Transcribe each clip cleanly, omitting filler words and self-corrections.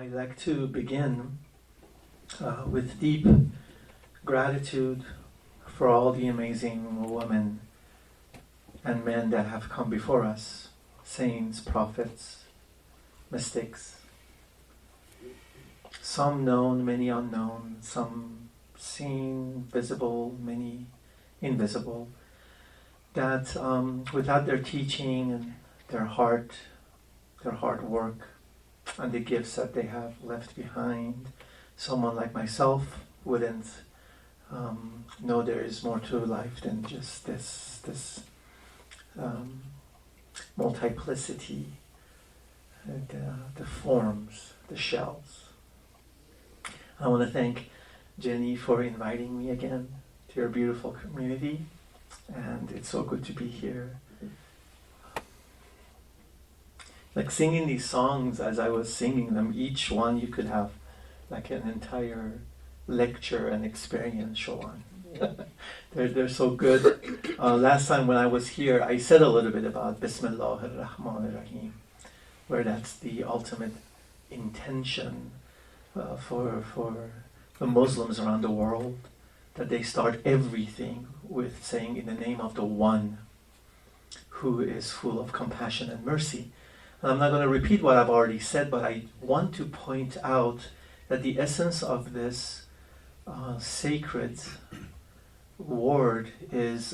I'd like to begin with deep gratitude for all the amazing women and men that have come before us, saints, prophets, mystics, some known, many unknown, some seen, visible, many invisible, that without their teaching and their hard work, and the gifts that they have left behind, someone like myself wouldn't know there is more to life than just this multiplicity, the forms, the shells. I want to thank Jenny for inviting me again to your beautiful community, and it's so good to be here. Like singing these songs, as I was singing them, each one you could have like an entire lecture and experiential on. They're so good. Last time when I was here, I said a little bit about Bismillah ar-Rahman ar-Rahim, where that's the ultimate intention for the Muslims around the world, that they start everything with saying, in the name of the One who is full of compassion and mercy. And I'm not going to repeat what I've already said, but I want to point out that the essence of this sacred word is,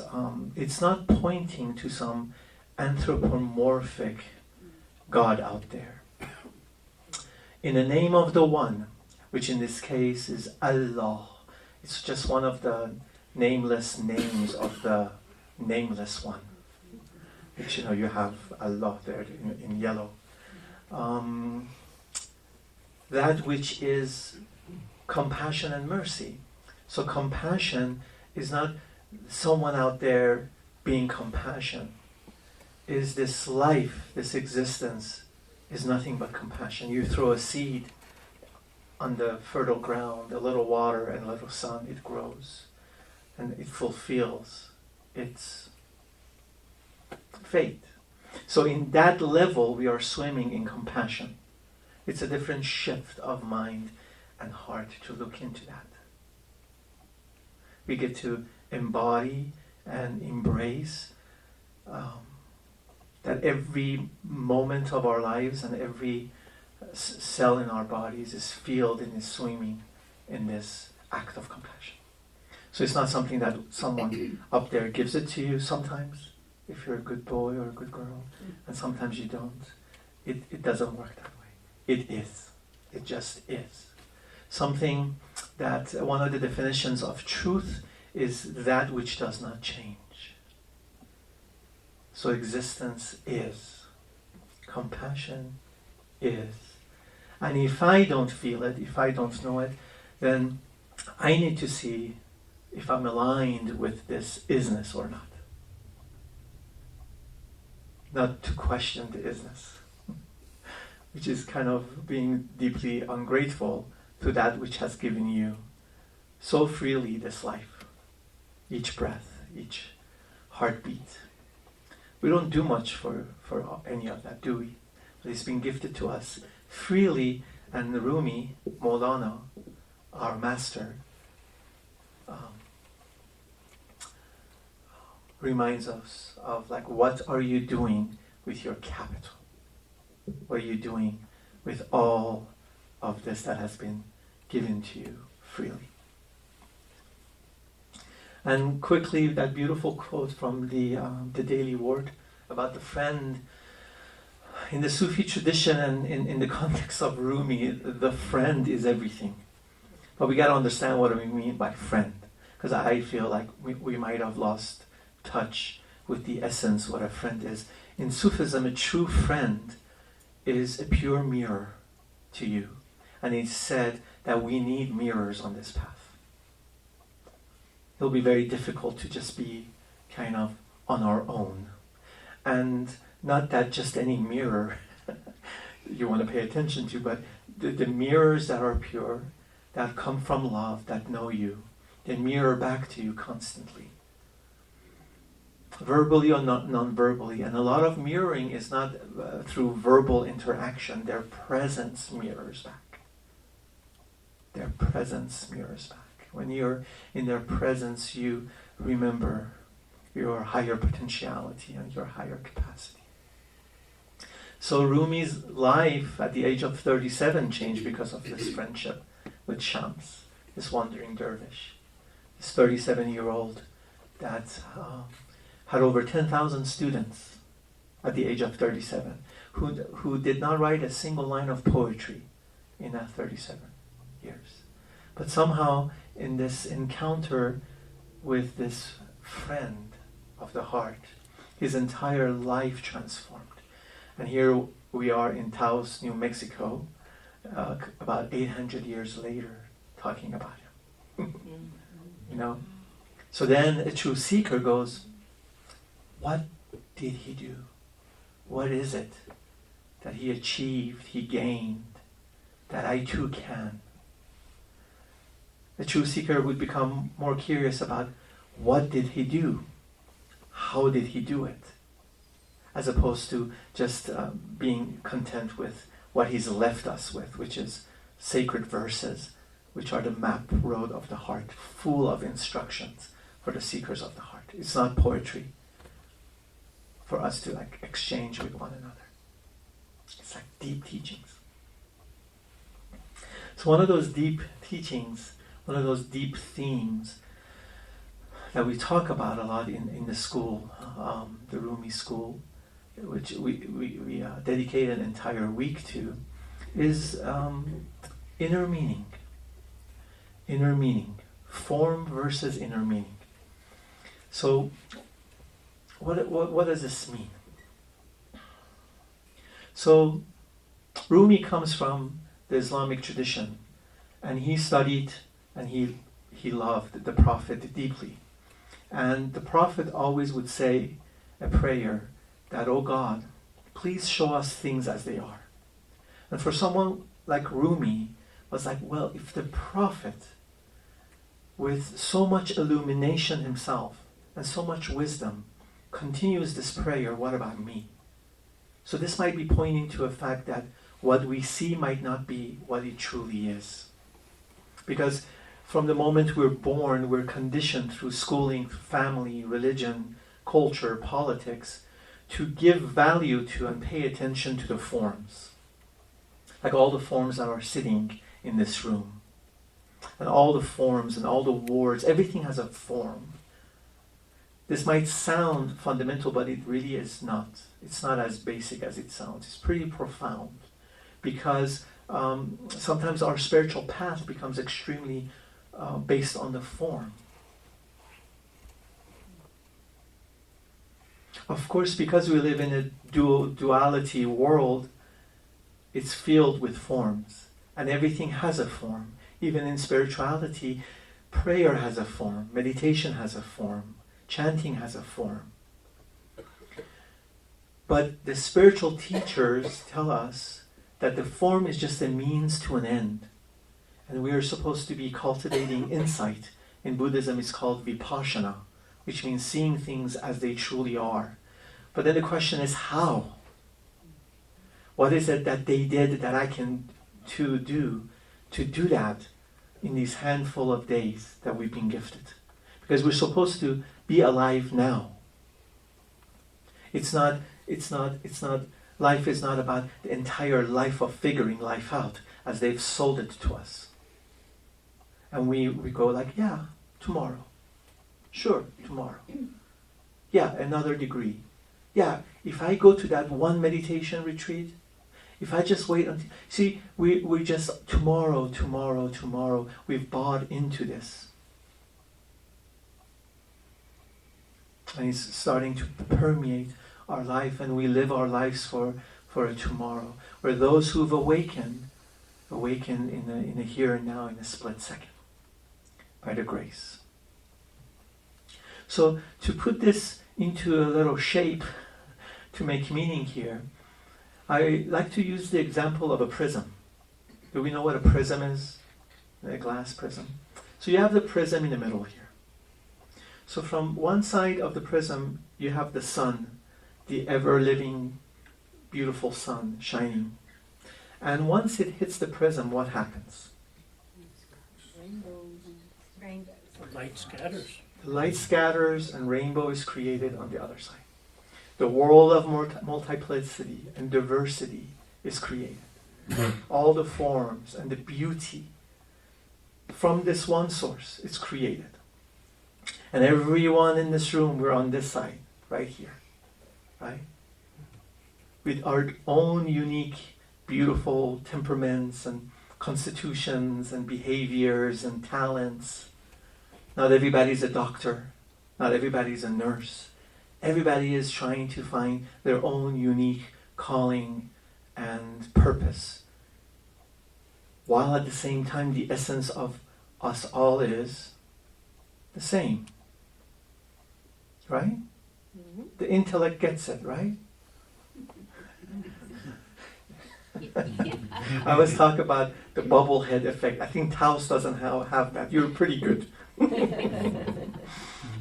it's not pointing to some anthropomorphic God out there. In the name of the One, which in this case is Allah, it's just one of the nameless names of the nameless One. Which, you have Allah there in yellow. That which is compassion and mercy. So compassion is not someone out there being compassion. Is this life, this existence, is nothing but compassion. You throw a seed on the fertile ground, a little water and a little sun, it grows. And it fulfills its fate. So in that level, we are swimming in compassion. It's a different shift of mind and heart to look into that. We get to embody and embrace that every moment of our lives and every cell in our bodies is filled and is swimming in this act of compassion. So it's not something that someone up there gives it to you sometimes, if you're a good boy or a good girl, and sometimes you don't. It doesn't work that way. It is. It just is. Something that one of the definitions of truth is that which does not change. So existence is. Compassion is. And if I don't feel it, if I don't know it, then I need to see if I'm aligned with this isness or not. Not to question the isness, which is kind of being deeply ungrateful to that which has given you so freely this life, each breath, each heartbeat. We don't do much for any of that, do we? But it's been gifted to us freely, and Rumi, Maulana, our master, reminds us of what are you doing with your capital? What are you doing with all of this that has been given to you freely? And quickly, that beautiful quote from the Daily Word about the friend. In the Sufi tradition and in the context of Rumi, the friend is everything. But we got to understand what we mean by friend, because I feel like we might have lost touch with the essence what a friend is. In Sufism, a true friend is a pure mirror to you. And it's said that we need mirrors on this path. It'll be very difficult to just be kind of on our own. And not that just any mirror you want to pay attention to, but the mirrors that are pure, that come from love, that know you, they mirror back to you constantly. Verbally or non-verbally. And a lot of mirroring is not through verbal interaction. Their presence mirrors back. their presence mirrors back. When you're in their presence, you remember your higher potentiality and your higher capacity. So Rumi's life at the age of 37 changed because of this friendship with Shams, this wandering dervish, this 37-year-old that had over 10,000 students at the age of 37, who did not write a single line of poetry in that 37 years. But somehow in this encounter with this friend of the heart, his entire life transformed. And here we are in Taos, New Mexico, about 800 years later, talking about him. You know? So then a true seeker goes, what did he do? What is it that he achieved, he gained, that I too can? The true seeker would become more curious about what did he do? How did he do it? As opposed to just being content with what he's left us with, which is sacred verses, which are the map road of the heart, full of instructions for the seekers of the heart. It's not poetry for us to exchange with one another. It's like deep teachings. So one of those deep teachings, one of those deep themes that we talk about a lot in the school, the Rumi school, which we dedicate an entire week to, is inner meaning. Inner meaning. Form versus inner meaning. So what does this mean? So Rumi comes from the Islamic tradition, and he studied and he loved the Prophet deeply. And the Prophet always would say a prayer that, oh God, please show us things as they are. And for someone like Rumi, was like, well, if the Prophet, with so much illumination himself and so much wisdom, continues this prayer, what about me? So this might be pointing to a fact that what we see might not be what it truly is. Because from the moment we're born, we're conditioned through schooling, family, religion, culture, politics, to give value to and pay attention to the forms. Like all the forms that are sitting in this room. And all the forms and all the words, everything has a form. This might sound fundamental, but it really is not. It's not as basic as it sounds. It's pretty profound. Because sometimes our spiritual path becomes extremely based on the form. Of course, because we live in a duality world, it's filled with forms. And everything has a form. Even in spirituality, prayer has a form. Meditation has a form. Chanting has a form. But the spiritual teachers tell us that the form is just a means to an end. And we are supposed to be cultivating insight. In Buddhism, it's called vipassana, which means seeing things as they truly are. But then the question is how? What is it that they did that I can to do that in these handful of days that we've been gifted? Because we're supposed to be alive now. Life is not about the entire life of figuring life out as they've sold it to us. And we go like, yeah, tomorrow. Sure, tomorrow. Yeah, another degree. Yeah, if I go to that one meditation retreat, if I just wait until... See, we just tomorrow, we've bought into this. And it's starting to permeate our life, and we live our lives for a tomorrow. Where those who've awaken in a here and now, in a split second, by the grace. So to put this into a little shape, to make meaning here, I like to use the example of a prism. Do we know what a prism is? A glass prism. So you have the prism in the middle here. So from one side of the prism, you have the sun, the ever-living, beautiful sun shining. And once it hits the prism, what happens? Light scatters. The light scatters and rainbow is created on the other side. The world of multiplicity and diversity is created. All the forms and the beauty from this one source is created. And everyone in this room, we're on this side, right here. Right? With our own unique, beautiful temperaments and constitutions and behaviors and talents. Not everybody's a doctor. Not everybody's a nurse. Everybody is trying to find their own unique calling and purpose. While at the same time, the essence of us all is the same. Right? Mm-hmm. The intellect gets it, right? I always talk about the bubblehead effect. I think Taos doesn't have that. You're pretty good.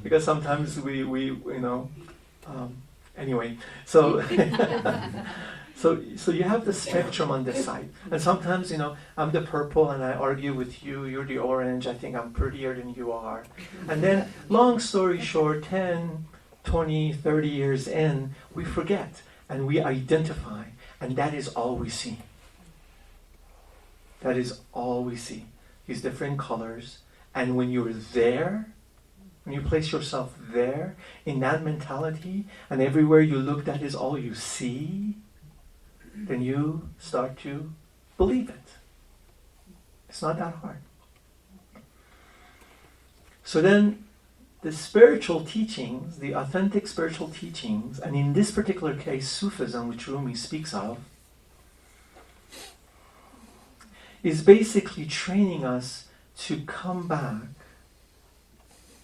Because sometimes we anyway. So you have the spectrum on this side. And sometimes, I'm the purple and I argue with you, you're the orange, I think I'm prettier than you are. And then, long story short, 10, 20, 30 years in, we forget and we identify. And that is all we see. That is all we see. These different colors. And when you're there, when you place yourself there, in that mentality, and everywhere you look, that is all you see, then you start to believe it. It's not that hard. So then, the spiritual teachings, the authentic spiritual teachings, and in this particular case, Sufism, which Rumi speaks of, is basically training us to come back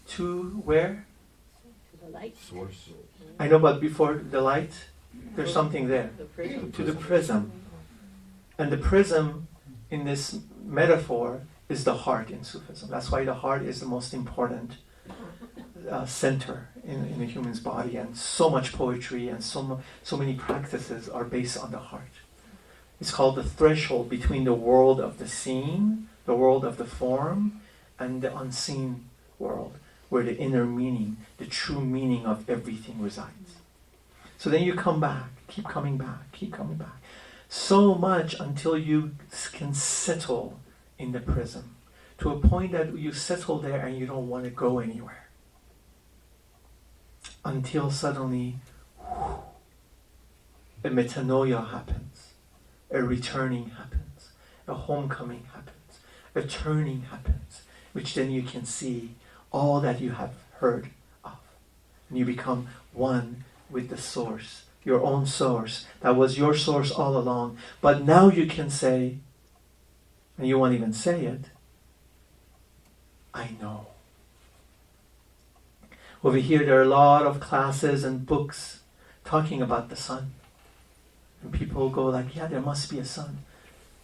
to where? To the light. Source. I know, but before the light, there's something there. To the prism. And the prism in this metaphor is the heart in Sufism. That's why the heart is the most important center in the human's body, and so much poetry and so many practices are based on the heart. It's called the threshold between the world of the seen, the world of the form, and the unseen world, where the inner meaning, the true meaning of everything resides. So then you come back, keep coming back, keep coming back. So much until you can settle in the prism, to a point that you settle there and you don't want to go anywhere. Until suddenly, a metanoia happens, a returning happens, a homecoming happens, a turning happens, which then you can see all that you have heard of. And you become one with the source, your own source. That was your source all along. But now you can say, and you won't even say it, I know. Over here, there are a lot of classes and books talking about the sun. And people go like, yeah, there must be a sun.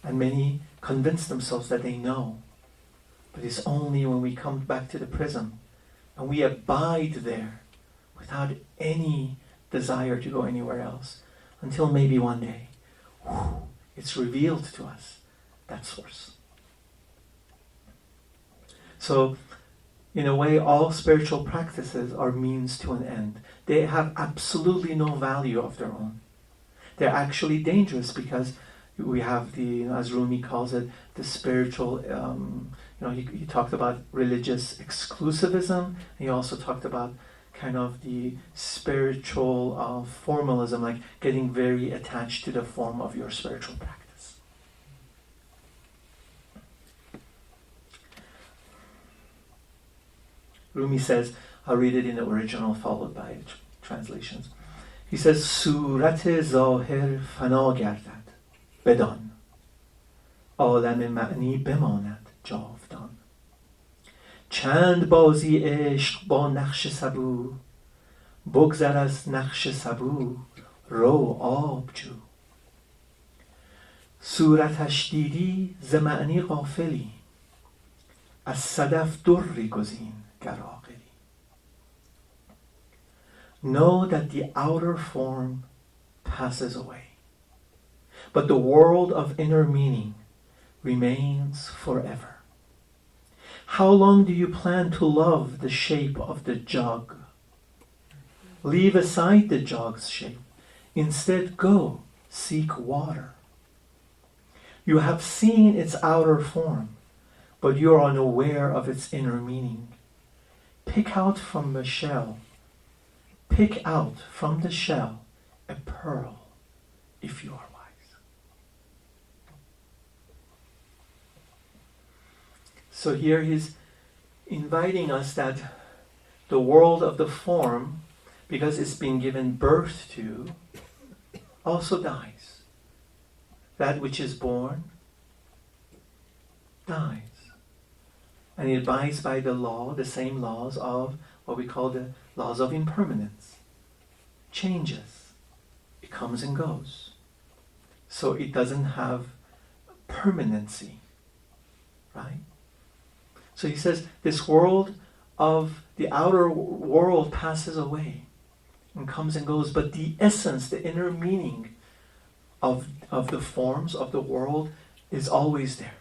And many convince themselves that they know. But it's only when we come back to the prism and we abide there without any desire to go anywhere else, until maybe one day, it's revealed to us, that source. So, in a way, all spiritual practices are means to an end. They have absolutely no value of their own. They're actually dangerous because we have the, as Rumi calls it, the spiritual, he talked about religious exclusivism, and he also talked about kind of the spiritual formalism, like getting very attached to the form of your spiritual practice. Rumi says, I'll read it in the original followed by translations. He says, Surat zahir fana gardad, bedan. عالم معنی بماند جاودان. چند بازی عشق با نقش سبو، بگذر از نقش سبو، رو آب جو. صورتش دیدی ز معنی غافلی، از صدف دری گزین گر عاقلی. Know that the outer form passes away, but the world of inner meaning remains forever. How long do you plan to love the shape of the jug? Leave aside the jug's shape. Instead, go seek water. You have seen its outer form, but you are unaware of its inner meaning. Pick out from the shell a pearl, if you are wise. So here he's inviting us that the world of the form, because it's been given birth to, also dies. That which is born dies. And it abides by the law, the same laws of what we call the laws of impermanence. Changes. It comes and goes. So it doesn't have permanency. Right? So he says this world of the outer world passes away and comes and goes, but the essence, the inner meaning of the forms of the world is always there.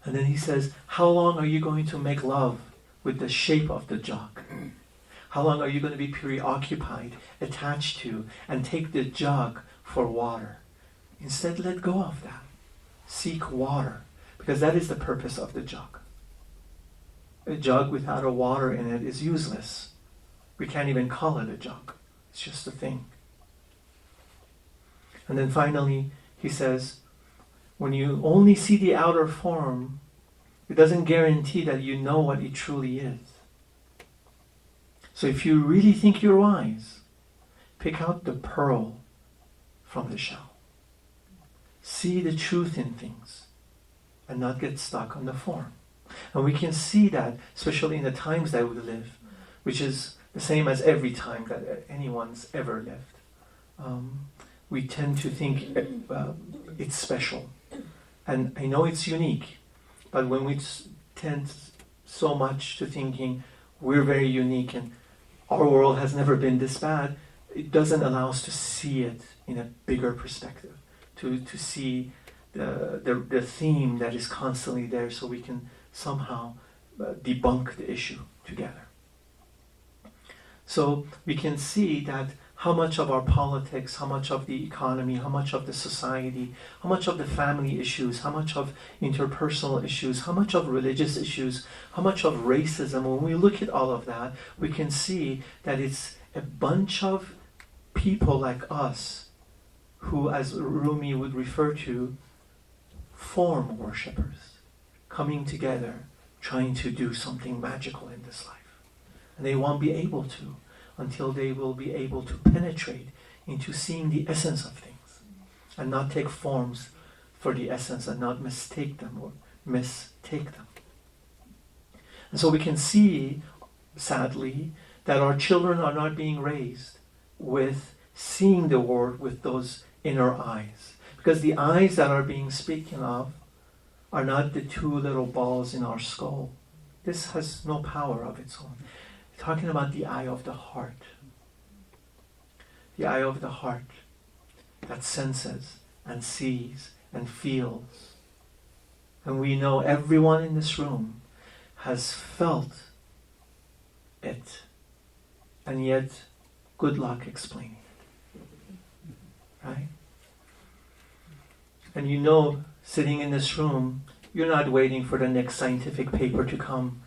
And then he says, how long are you going to make love with the shape of the jug? How long are you going to be preoccupied, attached to, and take the jug for water? Instead, let go of that. Seek water, because that is the purpose of the jug. A jug without a water in it is useless. We can't even call it a jug. It's just a thing. And then finally, he says, when you only see the outer form, it doesn't guarantee that you know what it truly is. So if you really think you're wise, pick out the pearl from the shell. See the truth in things and not get stuck on the form. And we can see that, especially in the times that we live, which is the same as every time that anyone's ever lived. We tend to think it's special. And I know it's unique, but when we tend so much to thinking we're very unique and our world has never been this bad, it doesn't allow us to see it in a bigger perspective, to see the theme that is constantly there so we can somehow debunk the issue together. So we can see that how much of our politics, how much of the economy, how much of the society, how much of the family issues, how much of interpersonal issues, how much of religious issues, how much of racism, when we look at all of that, we can see that it's a bunch of people like us who, as Rumi would refer to, form worshippers, coming together, trying to do something magical in this life. And they won't be able to until they will be able to penetrate into seeing the essence of things and not take forms for the essence and not mistake them or mistake them. And so we can see, sadly, that our children are not being raised with seeing the world with those inner eyes. Because the eyes that are being spoken of are not the two little balls in our skull. This has no power of its own. Talking about the eye of the heart. The eye of the heart that senses and sees and feels. And we know everyone in this room has felt it. And yet, good luck explaining it. Right? And you know, sitting in this room, you're not waiting for the next scientific paper to come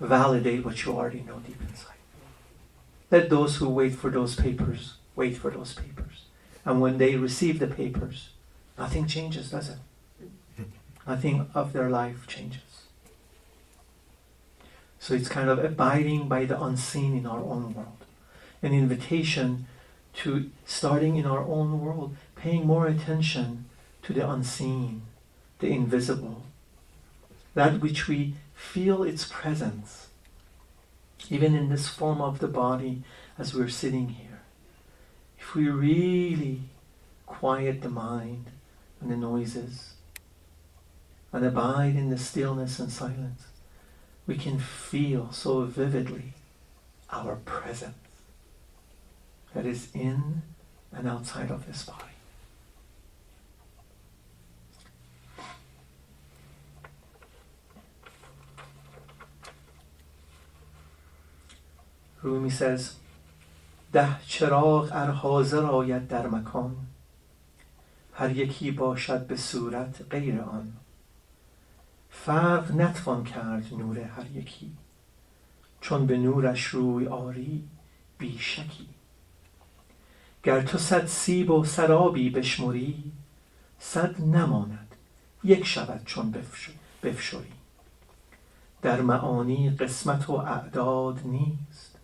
validate what you already know deep inside. Let those who wait for those papers, wait for those papers. And when they receive the papers, nothing changes, does it? Nothing of their life changes. So it's kind of abiding by the unseen in our own world. An invitation to starting in our own world, paying more attention to the unseen, the invisible, that which we feel its presence, even in this form of the body as we're sitting here. If we really quiet the mind and the noises and abide in the stillness and silence, we can feel so vividly our presence that is in and outside of this body. Rumi says, 10 چراغ ار حاضر آید در مکان، هر یکی باشد به صورت غیر آن. فرق نتوان کرد نور هر یکی، چون به نورش روی آری بی شکی. گر تو 100 سیب و سرابی بشمری، 100 نماند یک شود چون بفشری. در معانی قسمت و اعداد نیست،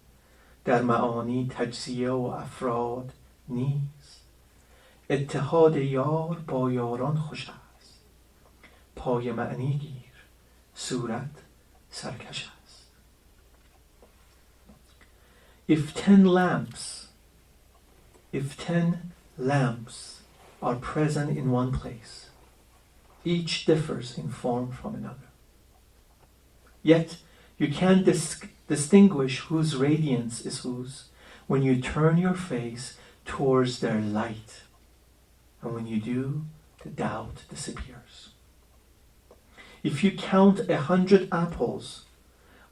در معانی تجزیه و افراد نیست. اتحاد یار با یاران خوش است، پای معنی گیر صورت سرکش است. If 10 lamps are present in one place, each differs in form from another. Yet you can't distinguish whose radiance is whose when you turn your face towards their light. And when you do, the doubt disappears. If you count 100 apples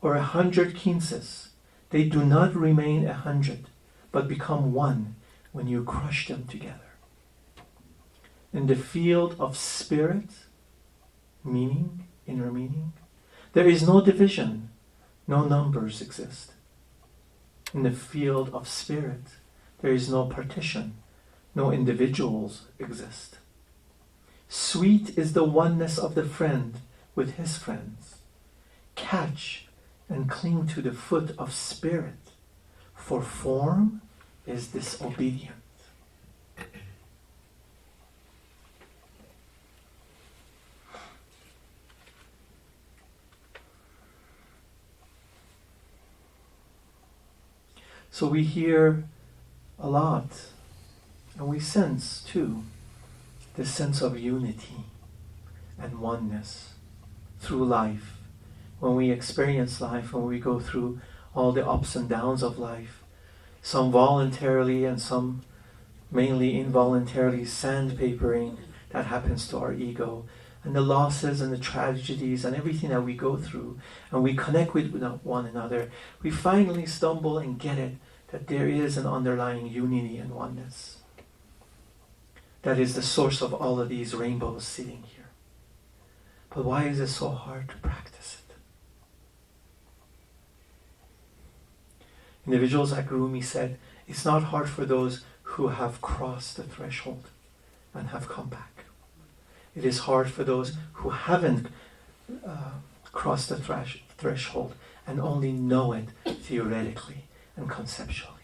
or 100 quinces, they do not remain 100, but become one when you crush them together. In the field of spirit, meaning, inner meaning, there is no division, no numbers exist. In the field of spirit, there is no partition, no individuals exist. Sweet is the oneness of the friend with his friends. Catch and cling to the foot of spirit, for form is disobedient. So we hear a lot, and we sense too this sense of unity and oneness through life. When we experience life, when we go through all the ups and downs of life, some voluntarily and some mainly involuntarily sandpapering that happens to our ego, and the losses and the tragedies and everything that we go through, and we connect with one another, we finally stumble and get it, that there is an underlying unity and oneness. That is the source of all of these rainbows sitting here. But why is it so hard to practice it? Individuals like Rumi said, it's not hard for those who have crossed the threshold and have come back. It is hard for those who haven't crossed the threshold and only know it theoretically and conceptually.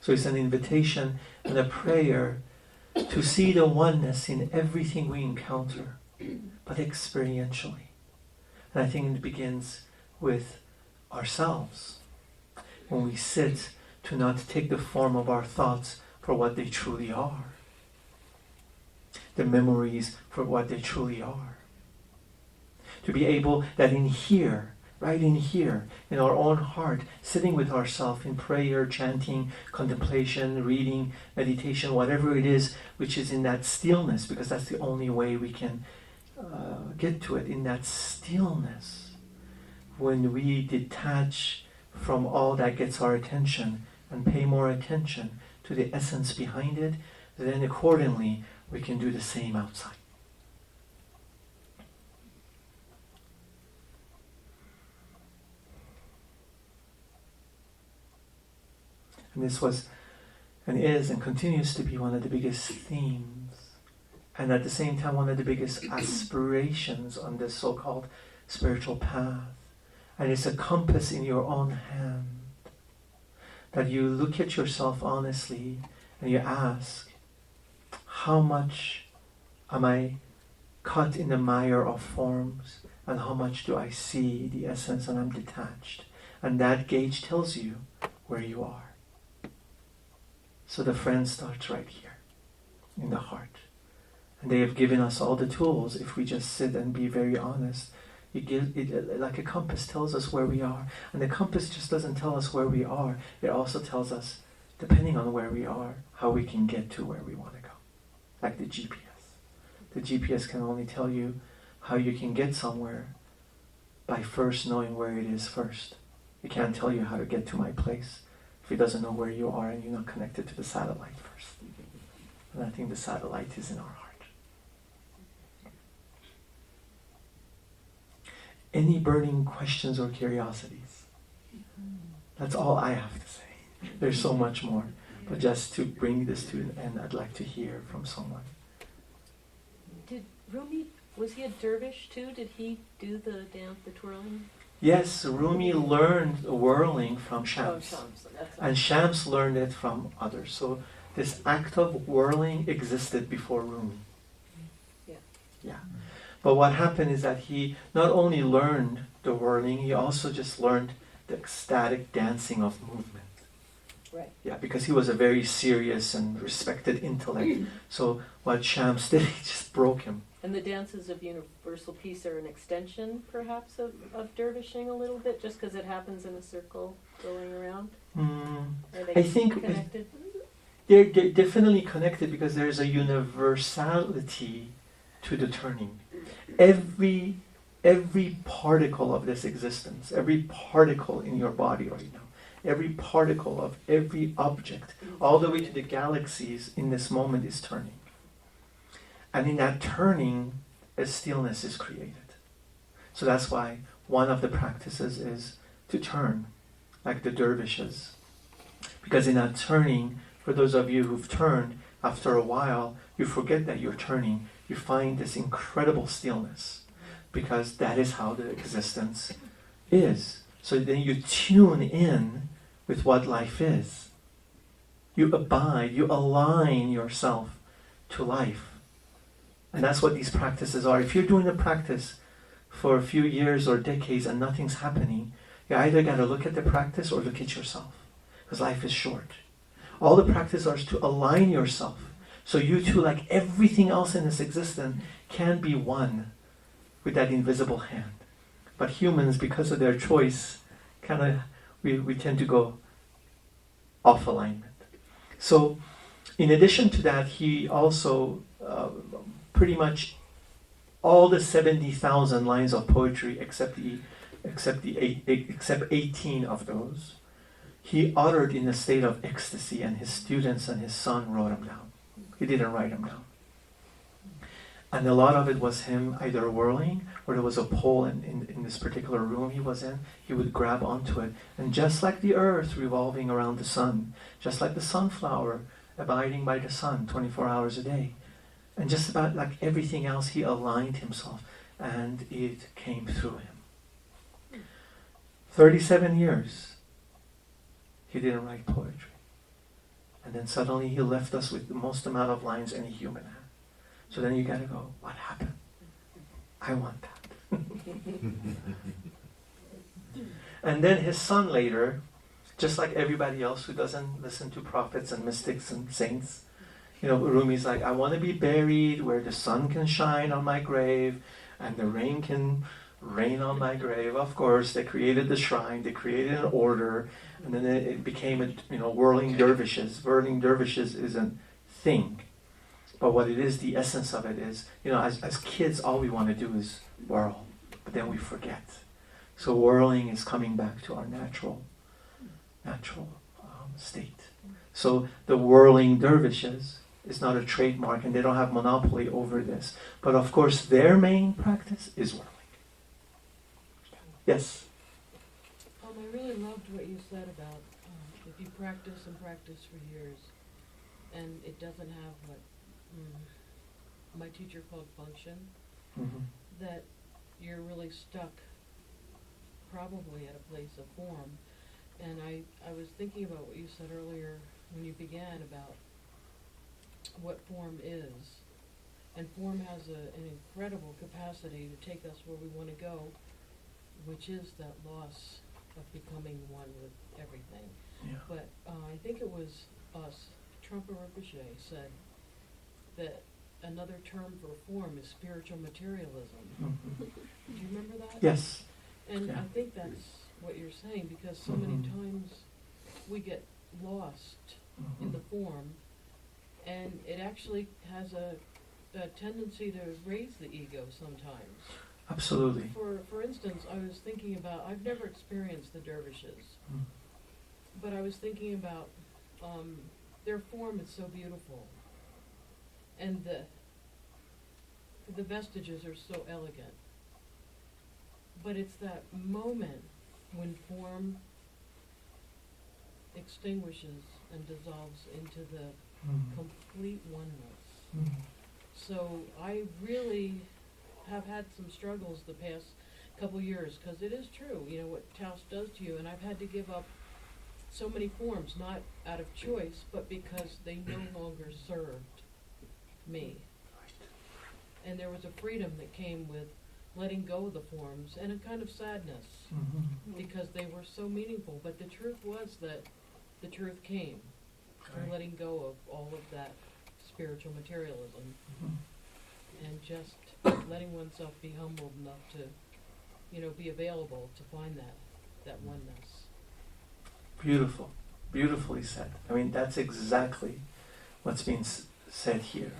So it's an invitation and a prayer to see the oneness in everything we encounter, but experientially. And I think it begins with ourselves. When we sit, to not take the form of our thoughts for what they truly are, the memories for what they truly are. To be able that in here, right in here, in our own heart, sitting with ourselves in prayer, chanting, contemplation, reading, meditation, whatever it is, which is in that stillness, because that's the only way we can get to it, in that stillness. When we detach from all that gets our attention and pay more attention to the essence behind it, then accordingly we can do the same outside. And this was and is and continues to be one of the biggest themes, and at the same time one of the biggest aspirations on this so-called spiritual path. And it's a compass in your own hand, that you look at yourself honestly and you ask, how much am I caught in the mire of forms, and how much do I see the essence and I'm detached? And that gauge tells you where you are. So the friend starts right here, in the heart. And they have given us all the tools if we just sit and be very honest. It, like a compass, tells us where we are. And the compass just doesn't tell us where we are. It also tells us, depending on where we are, how we can get to where we want to go. Like the GPS. The GPS can only tell you how you can get somewhere, by first knowing where it is first. He can't tell you how to get to my place if he doesn't know where you are and you're not connected to the satellite first. And I think the satellite is in our heart. Any burning questions or curiosities? That's all I have to say. There's so much more. But just to bring this to an end, I'd like to hear from someone. Did Rumi, was he a dervish too? Did he do the dance, the twirling? Yes, Rumi learned whirling from Shams. Oh, Shams. And Shams learned it from others. So this act of whirling existed before Rumi. Yeah. But what happened is that he not only learned the whirling, he also just learned the ecstatic dancing of movement. Right. Yeah, because he was a very serious and respected intellect. So what Shams did, he just broke him. And the dances of universal peace are an extension, perhaps, of dervishing a little bit, just because it happens in a circle going around? Are they I think connected? they're definitely connected because there's a universality to the turning. Every particle of this existence, every particle in your body right now, every particle of every object, all the way to the galaxies in this moment is turning. And in that turning, a stillness is created. So that's why one of the practices is to turn, like the dervishes. Because in that turning, for those of you who've turned, after a while, you forget that you're turning. You find this incredible stillness. Because that is how the existence is. So then you tune in with what life is. You abide, you align yourself to life. And that's what these practices are. If you're doing a practice for a few years or decades and nothing's happening, you either got to look at the practice or look at yourself. Because life is short. All the practice are to align yourself. So you too, like everything else in this existence, can be one with that invisible hand. But humans, because of their choice, we tend to go off alignment. So in addition to that, he also pretty much all the 70,000 lines of poetry, except 18 of those, he uttered in a state of ecstasy, and his students and his son wrote them down. He didn't write them down. And a lot of it was him either whirling, or there was a pole in this particular room he was in. He would grab onto it. And just like the earth revolving around the sun, just like the sunflower abiding by the sun 24 hours a day, and just about like everything else, he aligned himself, and it came through him. 37 years, he didn't write poetry. And then suddenly he left us with the most amount of lines any human had. So then you gotta go, what happened? I want that. And then his son later, just like everybody else who doesn't listen to prophets and mystics and saints, Rumi's like, I want to be buried where the sun can shine on my grave and the rain can rain on my grave. Of course, they created the shrine, they created an order, and then it became whirling dervishes. Whirling dervishes is a thing. But what it is, the essence of it is, as kids, all we want to do is whirl, but then we forget. So whirling is coming back to our natural state. So the whirling dervishes is not a trademark, and they don't have monopoly over this. But of course, their main practice is whirling. Yes? I really loved what you said about if you practice and practice for years, and it doesn't have what my teacher called function, that you're really stuck probably at a place of form. And I was thinking about what you said earlier when you began about what form is. And form has an incredible capacity to take us where we want to go, which is that loss of becoming one with everything. Yeah. But I think it was Trump or Ricochet said that another term for form is spiritual materialism. Do you remember that? Yes. And Yeah. I think that's what you're saying, because so many times we get lost in the form, and it actually has a tendency to raise the ego sometimes. Absolutely. For instance, I was thinking about, I've never experienced the dervishes, Mm. but I was thinking about their form is so beautiful, and the vestiges are so elegant. But it's that moment when form extinguishes and dissolves into the complete oneness. Mm. So I really have had some struggles the past couple years, because it is true, you know, what Taos does to you, and I've had to give up so many forms, not out of choice, but because they no longer served me. And there was a freedom that came with letting go of the forms, and a kind of sadness, Mhm. because they were so meaningful. But the truth was that the truth came from Right. letting go of all of that spiritual materialism, Mhm. and just letting oneself be humbled enough to, you know, be available to find that oneness. Beautiful. Beautifully said. I mean, that's exactly what's being said here.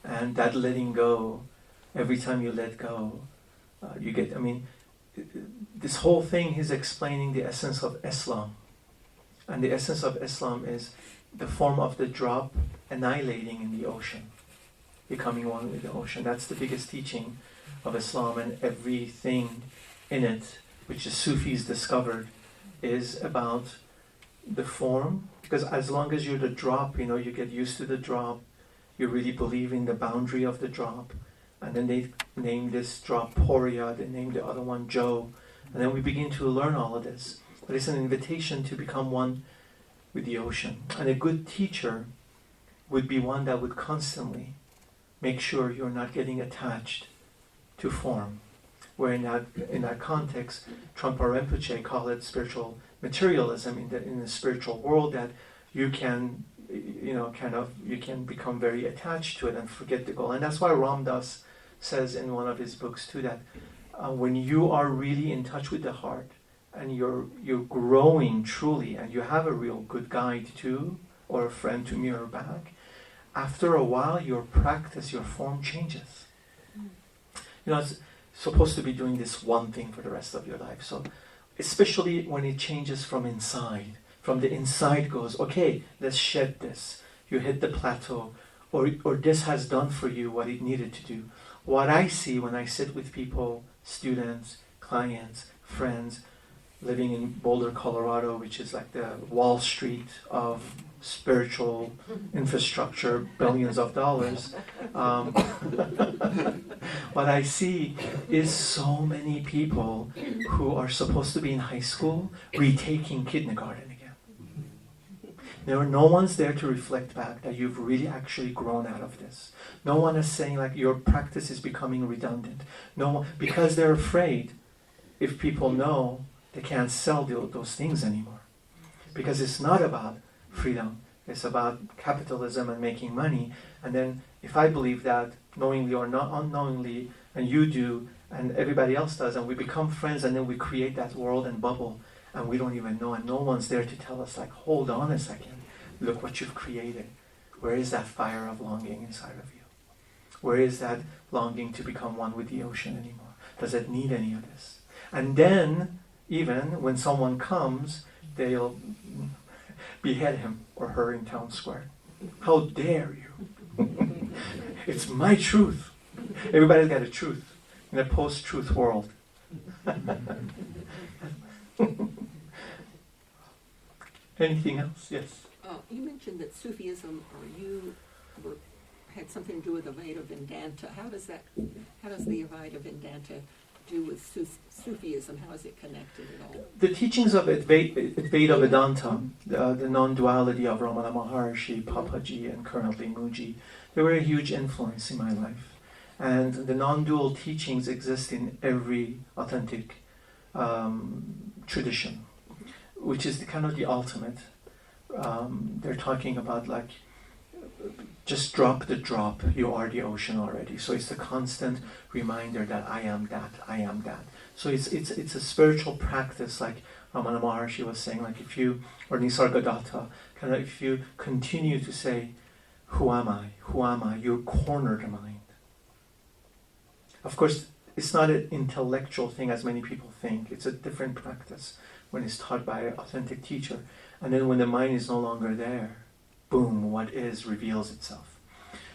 And that letting go, every time you let go, you get, I mean, this whole thing he's explaining the essence of Islam. And the essence of Islam is the form of the drop annihilating in the ocean, becoming one with the ocean. That's the biggest teaching of Islam, and everything in it, which the Sufis discovered, is about the form. Because as long as you're the drop, you know, you get used to the drop, you really believe in the boundary of the drop. And then they named this drop Poria, they named the other one Joe. And then we begin to learn all of this. But it's an invitation to become one with the ocean. And a good teacher would be one that would constantly make sure you're not getting attached to form. Where in that context, Trungpa Rinpoche called it spiritual materialism in the spiritual world, that you can, you know, you can become very attached to it and forget the goal. And that's why Ram Dass says in one of his books too that when you are really in touch with the heart and you're growing truly, and you have a real good guide too, or a friend to mirror back, after a while your practice, your form changes. You know, it's supposed to be doing this one thing for the rest of your life. So especially when it changes from inside. From the inside goes, okay, let's shed this. You hit the plateau, or this has done for you what it needed to do. What I see when I sit with people, students, clients, friends, living in Boulder, Colorado, which is like the Wall Street of spiritual infrastructure, billions of dollars. What I see is so many people who are supposed to be in high school retaking kindergarten again. No one's there to reflect back that you've really actually grown out of this. No one is saying like your practice is becoming redundant. No one, because they're afraid if people know, they can't sell those things anymore. Because it's not about freedom. It's about capitalism and making money. And then if I believe that, knowingly or not unknowingly, and you do, and everybody else does, and we become friends, and then we create that world and bubble, and we don't even know, and no one's there to tell us, like, hold on a second, look what you've created. Where is that fire of longing inside of you? Where is that longing to become one with the ocean anymore? Does it need any of this? And then, even when someone comes, they'll behead him or her in town square. How dare you? It's my truth. Everybody's got a truth in a post-truth world. Anything else? Yes. You mentioned that Sufism, or you had something to do with Advaita Vedanta. How does the Advaita Vedanta do with Sufism? How is it connected at all? The teachings of Advaita Vedanta, the non-duality of Ramana Maharshi, Papaji, and currently Muji, they were a huge influence in my life. And the non-dual teachings exist in every authentic tradition, which is the ultimate. They're talking about like, just drop the drop, you are the ocean already. So it's the constant reminder that I am that, I am that. So it's a spiritual practice, like Ramana Maharshi was saying, like if you, or Nisargadatta, if you continue to say, who am I, you corner the mind. Of course, it's not an intellectual thing as many people think. It's a different practice when it's taught by an authentic teacher. And then when the mind is no longer there, boom, what is reveals itself.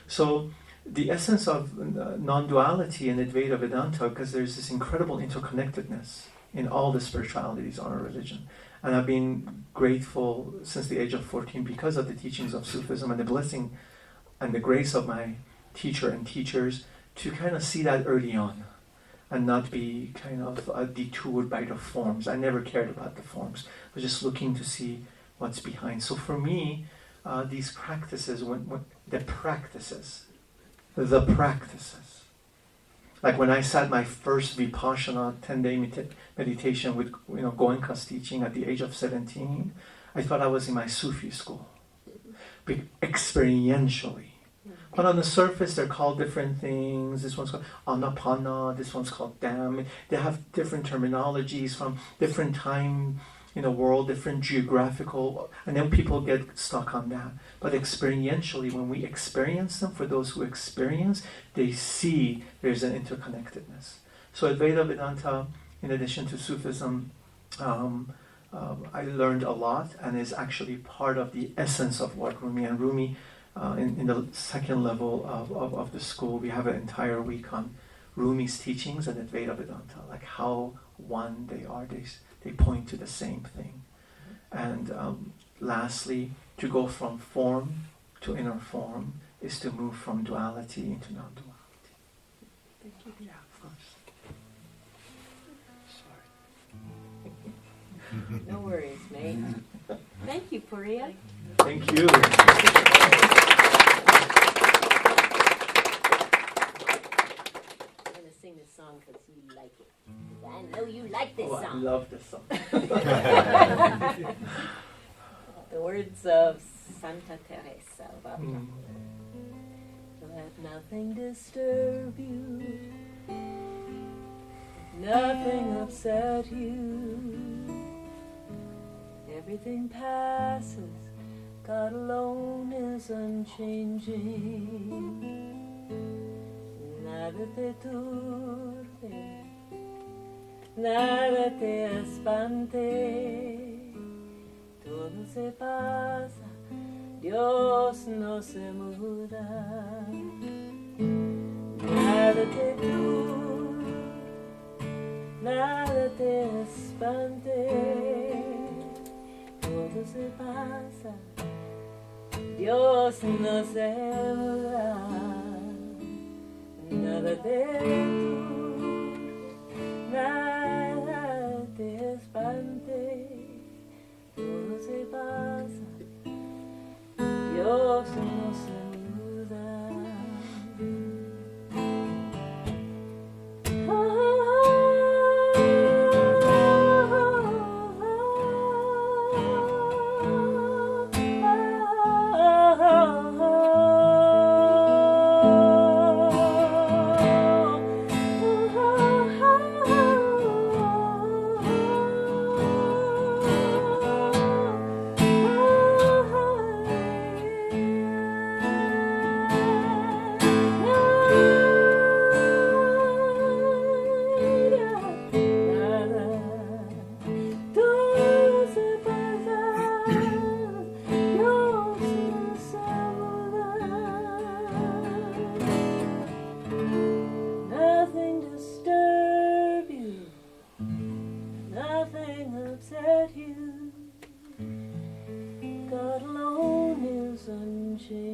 So the essence of non-duality in Advaita Vedanta, because there's this incredible interconnectedness in all the spiritualities on our religion. And I've been grateful since the age of 14 because of the teachings of Sufism and the blessing and the grace of my teacher and teachers to kind of see that early on and not be kind of detoured by the forms. I never cared about the forms. I was just looking to see what's behind. So for me, these practices, the practices, like when I sat my first Vipassana 10-day meditation with Goenka's teaching at the age of 17, I thought I was in my Sufi school, experientially. But on the surface, they're called different things. This one's called Anapana, this one's called Dham. They have different terminologies from different time in the world, different geographical, and then people get stuck on that. But experientially, when we experience them, for those who experience, they see there's an interconnectedness. So Advaita Vedanta, in addition to Sufism, I learned a lot and is actually part of the essence of what Rumi. And Rumi, in the second level of the school, we have an entire week on Rumi's teachings and Advaita Vedanta, like how one they are. They point to the same thing. And lastly, to go from form to inner form is to move from duality into non-duality. Thank you. Yeah, of course. Sorry. No worries, mate. Thank you, Puriya. Thank you. I'm going to sing this song because you like it. I know you like this I song. love this song. The words of Santa Teresa of Avila. Let nothing disturb you, nothing upset you. Everything passes, God alone is unchanging. Nada te turbe, nada te espante. Todo se pasa, Dios no se muda. Nada te turbe, nada te espante. Todo se pasa, Dios no se muda. Nada te turbe, nada te espante. Todo se pasa, Dios no se muda. God alone is unchanged.